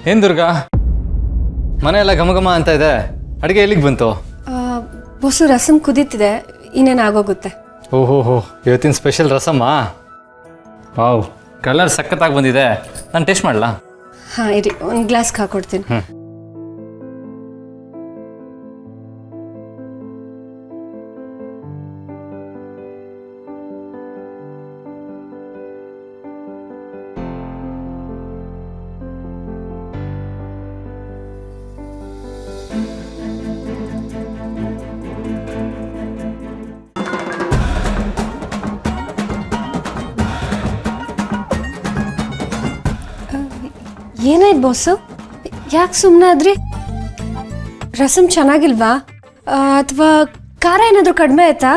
ಏನು ದುರ್ಗಾ, ಮನೆ ಎಲ್ಲ ಘಮ ಅಂತ ಇದೆ, ಅಡುಗೆ ಎಲ್ಲಿಗೆ ಬಂತು? ಬಸ್ಸು ರಸಮ್ ಕುದೀತಿದೆ, ಇನ್ನೇನು ಆಗೋಗುತ್ತೆ. ಓಹೋ, ಇವತ್ತಿನ ಸ್ಪೆಷಲ್ ರಸಮ್ಮಾ? ವಾವ್, ಕಲರ್ ಸಖತ್ತಾಗಿ ಬಂದಿದೆ. ನಾನು ಟೇಸ್ಟ್ ಮಾಡಲಾ? ಹಾಂ ಇರಿ, ಒಂದು ಗ್ಲಾಸ್ಗೆ ಹಾಕ್ಕೊಡ್ತೀನಿ. ಏನಾಯ್ತು ಬಾಸು, ಯಾಕೆ ಸುಮ್ಮನಾದ್ರಿ? ರಸಮ್ ಚೆನ್ನಾಗಿಲ್ವಾ ಅಥವಾ ಖಾರ ಏನಾದರೂ ಕಡಿಮೆ ಆಯ್ತಾ?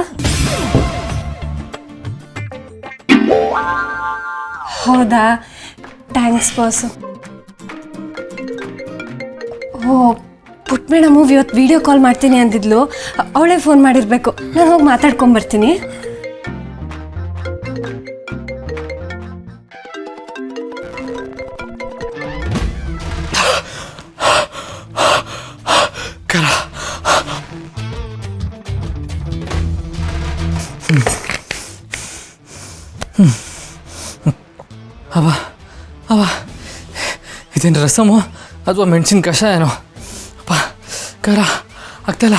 ಹೌದಾ, ಥ್ಯಾಂಕ್ಸ್ ಬಾಸು. ಓ ಪುಟ್ ಮೇಡಮ್ ಇವತ್ತು ವಿಡಿಯೋ ಕಾಲ್ ಮಾಡ್ತೀನಿ ಅಂದಿದ್ಲು, ಅವಳೇ ಫೋನ್ ಮಾಡಿರಬೇಕು. ನಾನು ಹೋಗಿ ಮಾತಾಡ್ಕೊಂಬರ್ತೀನಿ. ಅವ ಇದೇನು ರಸಮು ಅಥವಾ ಮೆಣಸಿನ ಕಷಾಯನೋ? ಅಪ್ಪ ಖಾರ ಆಗ್ತಾಯಿಲ್ಲ.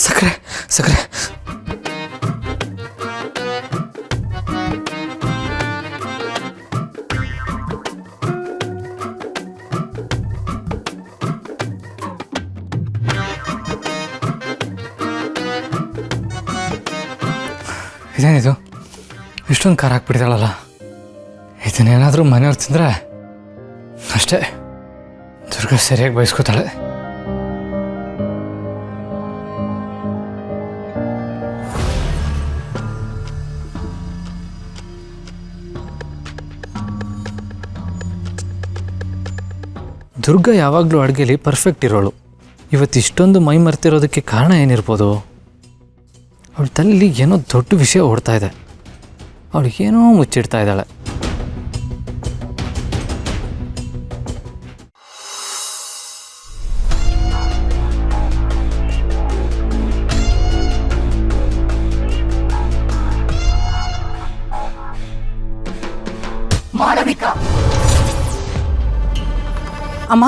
ಸಕ್ಕರೆ ಇದೇನಿದು, ಇಷ್ಟೊಂದು ಖಾರ ಹಾಕ್ಬಿಟ್ಟಿದ್ದಾಳಲ್ಲ. ಇದನ್ನೇನಾದರೂ ಮನೆಯವ್ರು ತಿಂದರೆ ಅಷ್ಟೇ, ದುರ್ಗಾ ಸರಿಯಾಗಿ ಬಯಸ್ಕೋತಾಳೆ. ದುರ್ಗಾ ಯಾವಾಗಲೂ ಅಡುಗೆಲಿ ಪರ್ಫೆಕ್ಟ್ ಇರೋಳು. ಇವತ್ತು ಇಷ್ಟೊಂದು ಮೈ ಮರ್ತಿರೋದಕ್ಕೆ ಕಾರಣ ಏನಿರ್ಬೋದು? ಅವಳ ತಲೆಯಲ್ಲಿ ಏನೋ ದೊಡ್ಡ ವಿಷಯ ಓಡ್ತಾ ಇದೆ, ಅವಳಿಗೇನೋ ಮುಚ್ಚಿಡ್ತಾ ಇದ್ದಾಳೆ. ಮಾಳವಿಕಾ, ಅಮ್ಮ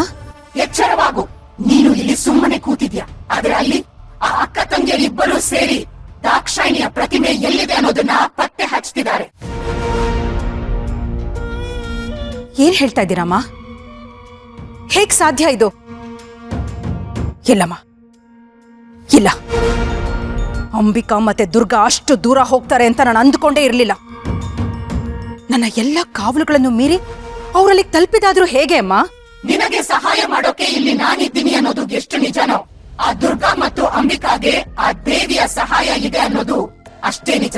ಎಚ್ಚರವಾಗು. ನೀನು ಇಲ್ಲಿ ಸುಮ್ಮನೆ ಕೂತಿದ್ಯಾ, ಆದ್ರೆ ಅಲ್ಲಿ ಆ ಅಕ್ಕ ತಂಗಿಯರಿಬ್ಬರು ಸೇರಿ ದಾಕ್ಷಾಯಿಣಿಯ ಪ್ರತಿಮೆ ಎಲ್ಲಿದೆ ಅನ್ನೋದನ್ನ ಪತ್ತೆ ಹಚ್ತಿದ್ದಾರೆ. ಏನ್ ಹೇಳ್ತಾ ಇದ್ದೀರಮ್ಮ? ಹೇಗ್ ಸಾಧ್ಯ ಇದು? ಇಲ್ಲಮ್ಮ, ಇಲ್ಲ. ಅಂಬಿಕಾ ಮತ್ತೆ ದುರ್ಗಾ ಅಷ್ಟು ದೂರ ಹೋಗ್ತಾರೆ ಅಂತ ನಾನು ಅಂದುಕೊಂಡೇ ಇರಲಿಲ್ಲ. ನನ್ನ ಎಲ್ಲ ಕಾವಲುಗಳನ್ನು ಮೀರಿ ಅವರಲ್ಲಿ ತಲುಪಿದಾದ್ರೂ ಹೇಗೆ ಅಮ್ಮ? ನಿನಗೆ ಸಹಾಯ ಮಾಡೋಕೆ ಇಲ್ಲಿ ನಾನಿದ್ದೀನಿ ಅನ್ನೋದು ಎಷ್ಟು ನಿಜನೋ, ಆ ದುರ್ಗಾ ಮತ್ತು ಅಂಬಿಕಾಗೆ ಆ ದೇವಿಯ ಸಹಾಯ ಇದೆ ಅನ್ನೋದು ಅಷ್ಟೇ ನಿಜ.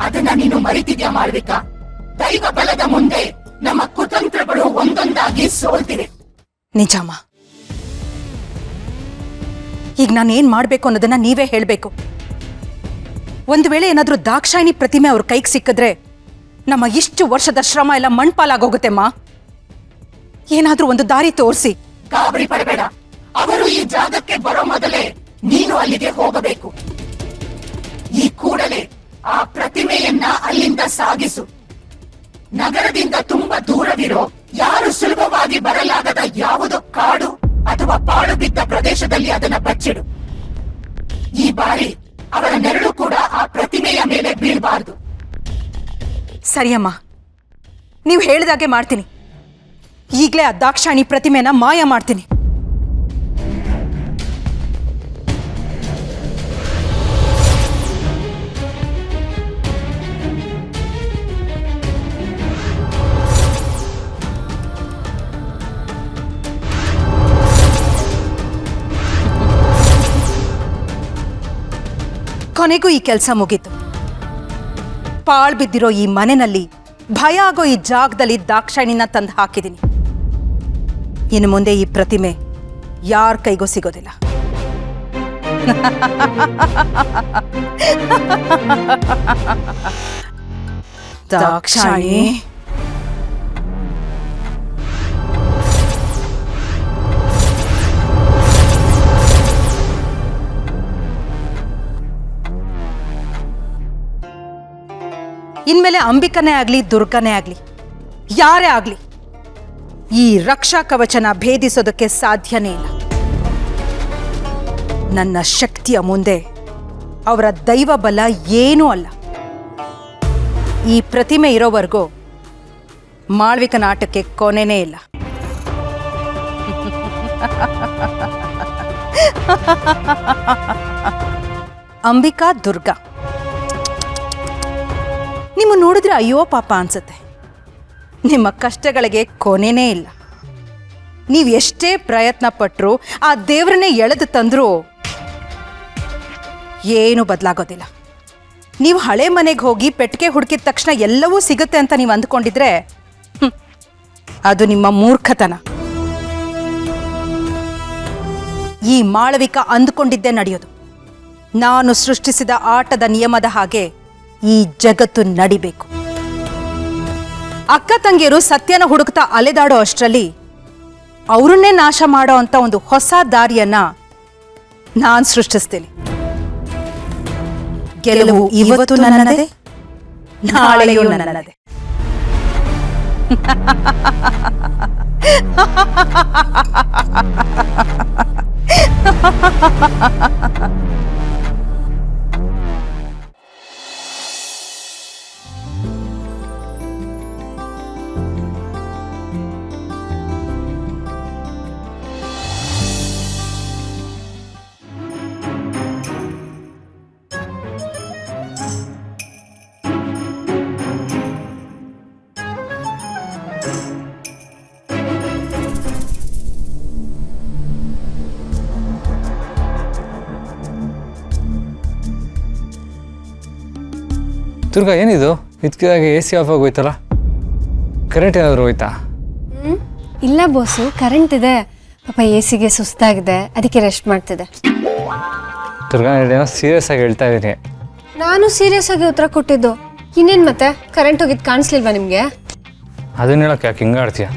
ಅದನ್ನ ನೀನು ಮರಿತಿದ್ಯಾ ಮಾಳ್ವಿಕಾ? ದೈವ ಬಲದ ಮುಂದೆ ನಮ್ಮ ಕುತಂತ್ರಗಳು ಒಂದೊಂದಾಗಿ ಸೋಲ್ತಿವೆ. ನಿಜಮ್ಮ. ಈಗ ನಾನೇನ್ ಮಾಡ್ಬೇಕು ಅನ್ನೋದನ್ನ ನೀವೇ ಹೇಳ್ಬೇಕು. ಒಂದು ವೇಳೆ ಏನಾದ್ರೂ ದಾಕ್ಷಾಯಿಣಿ ಪ್ರತಿಮೆ ಅವ್ರ ಕೈಗೆ ಸಿಕ್ಕಿದ್ರೆ ನಮ್ಮ ಇಷ್ಟು ವರ್ಷದ ಶ್ರಮ ಎಲ್ಲ ಮಣ್ಪಾಲಾಗೋಗುತ್ತೆಮ್ಮ. ಏನಾದ್ರೂ ಒಂದು ದಾರಿ ತೋರಿಸಿ. ಗಾಬರಿ ಪಡಬೇಡ, ಅವರು ಈ ಜಾಗಕ್ಕೆ ಬರೋ ಮೊದಲೇ ನೀನು ಅಲ್ಲಿಗೆ ಹೋಗಬೇಕು. ಈ ಕೂಡಲೇ ಆ ಪ್ರತಿಮೆಯನ್ನ ಅಲ್ಲಿಂದ ಸಾಗಿಸು. ನಗರದಿಂದ ತುಂಬಾ ದೂರವಿರೋ, ಯಾರು ಸುಲಭವಾಗಿ ಬರಲಾಗದ ಯಾವುದೋ ಕಾಡು ಅಥವಾ ಪಾಳು ಬಿದ್ದ ಪ್ರದೇಶದಲ್ಲಿ ಅದನ್ನ ಬಚ್ಚಿಡು. ಈ ಬಾರಿ ಅವರ ನೆರಳು ಕೂಡ ಆ ಪ್ರತಿಮೆಯ ಮೇಲೆ ಬೀಳಬಾರದು. ಸರಿಯಮ್ಮ, ನೀವು ಹೇಳಿದಾಗೆ ಮಾಡ್ತೀನಿ. ಈಗಲೇ ಆ ದಾಕ್ಷಾಯಿಣಿ ಪ್ರತಿಮೆನ ಮಾಯ ಮಾಡ್ತೀನಿ. ಕೊನೆಗೂ ಈ ಕೆಲಸ ಮುಗೀತು. ಪಾಳ್ ಬಿದ್ದಿರೋ ಈ ಮನೆಯಲ್ಲಿ, ಭಯ ಆಗೋ ಈ ಜಾಗದಲ್ಲಿ ದಾಕ್ಷಾಯಿಣಿನ ತಂದು ಹಾಕಿದ್ದೀನಿ. ಇನ್ನು ಮುಂದೆ ಈ ಪ್ರತಿಮೆ ಯಾರ ಕೈಗೂ ಸಿಗೋದಿಲ್ಲ. ದಾಕ್ಷಾಯಿಣಿ, ಇನ್ಮೇಲೆ ಅಂಬಿಕನೇ ಆಗಲಿ ದುರ್ಗನೇ ಆಗಲಿ ಯಾರೇ ಆಗಲಿ ಈ ರಕ್ಷಾ ಕವಚನ ಭೇದಿಸೋದಕ್ಕೆ ಸಾಧ್ಯನೇ ಇಲ್ಲ. ನನ್ನ ಶಕ್ತಿಯ ಮುಂದೆ ಅವರ ದೈವ ಬಲ ಏನೂ ಅಲ್ಲ. ಈ ಪ್ರತಿಮೆ ಇರೋವರೆಗೂ ಮಾಳ್ವಿಕನ ಆಟಕ್ಕೆ ಕೊನೆನೇ ಇಲ್ಲ. ಅಂಬಿಕಾ ದುರ್ಗಾ ನಿಮ್ಮ ನೋಡಿದ್ರೆ ಅಯ್ಯೋ ಪಾಪ ಅನ್ಸುತ್ತೆ. ನಿಮ್ಮ ಕಷ್ಟಗಳಿಗೆ ಕೊನೆನೇ ಇಲ್ಲ. ನೀವು ಎಷ್ಟೇ ಪ್ರಯತ್ನ ಪಟ್ಟರು ಆ ದೇವ್ರನ್ನೇ ಎಳೆದು ತಂದರೂ ಏನೂ ಬದಲಾಗೋದಿಲ್ಲ. ನೀವು ಹಳೆ ಮನೆಗೆ ಹೋಗಿ ಪೆಟ್ಟಿಗೆ ಹುಡುಕಿದ ತಕ್ಷಣ ಎಲ್ಲವೂ ಸಿಗುತ್ತೆ ಅಂತ ನೀವು ಅಂದ್ಕೊಂಡಿದ್ರೆ ಅದು ನಿಮ್ಮ ಮೂರ್ಖತನ. ಈ ಮಾಳವಿಕ ಅಂದುಕೊಂಡಿದ್ದೇ ನಡೆಯೋದು. ನಾನು ಸೃಷ್ಟಿಸಿದ ಆಟದ ನಿಯಮದ ಹಾಗೆ ಈ ಜಗತ್ತು ನಡಿಬೇಕು. ಅಕ್ಕ ತಂಗಿಯರು ಸತ್ಯನ ಹುಡುಕ್ತಾ ಅಲೆದಾಡೋ ಅಷ್ಟರಲ್ಲಿ ಅವರನ್ನೇ ನಾಶ ಮಾಡೋ ಅಂತ ಒಂದು ಹೊಸ ದಾರಿಯನ್ನ ನಾನು ಸೃಷ್ಟಿಸ್ತೇನೆ. ಗೆಲುವು ಇವತ್ತು ನನ್ನದೇ, ನಾಳೆಯೂ ನನ್ನದೇ. ದುರ್ಗಾ ಏನಿದು ಇದಕ್ಕಾಗಿ AC ಆಫ್ ಆಗೋಯ್ತಲ್ಲ? ಕರೆಂಟ್ ಏನಾದರೂ ಹೋಯ್ತಾ? ಇಲ್ಲ ಬೋಸು, ಕರೆಂಟ್ ಇದೆ. ಪಾಪ AC ಗೆ ಸುಸ್ತಾಗಿದೆ, ಅದಕ್ಕೆ ರೆಸ್ಟ್ ಮಾಡ್ತಿದೆ. ದುರ್ಗಾ ಏನೋ ಸೀರಿಯಸ್ ಆಗಿ ಹೇಳ್ತಾ ಇದ್ದೀನಿ. ನಾನು ಸೀರಿಯಸ್ ಆಗಿ ಉತ್ತರ ಕೊಟ್ಟಿದ್ದು. ಇನ್ನೇನು ಮತ್ತೆ ಕರೆಂಟ್ ಹೋಗಿದ್ದು ಕಾಣಿಸ್ಲಿಲ್ವಾ ನಿಮಗೆ? ಅದನ್ನ ಹೇಳಕ್ಕೆ ಯಾಕೆ ಹಿಂಗಾಡ್ತೀಯ?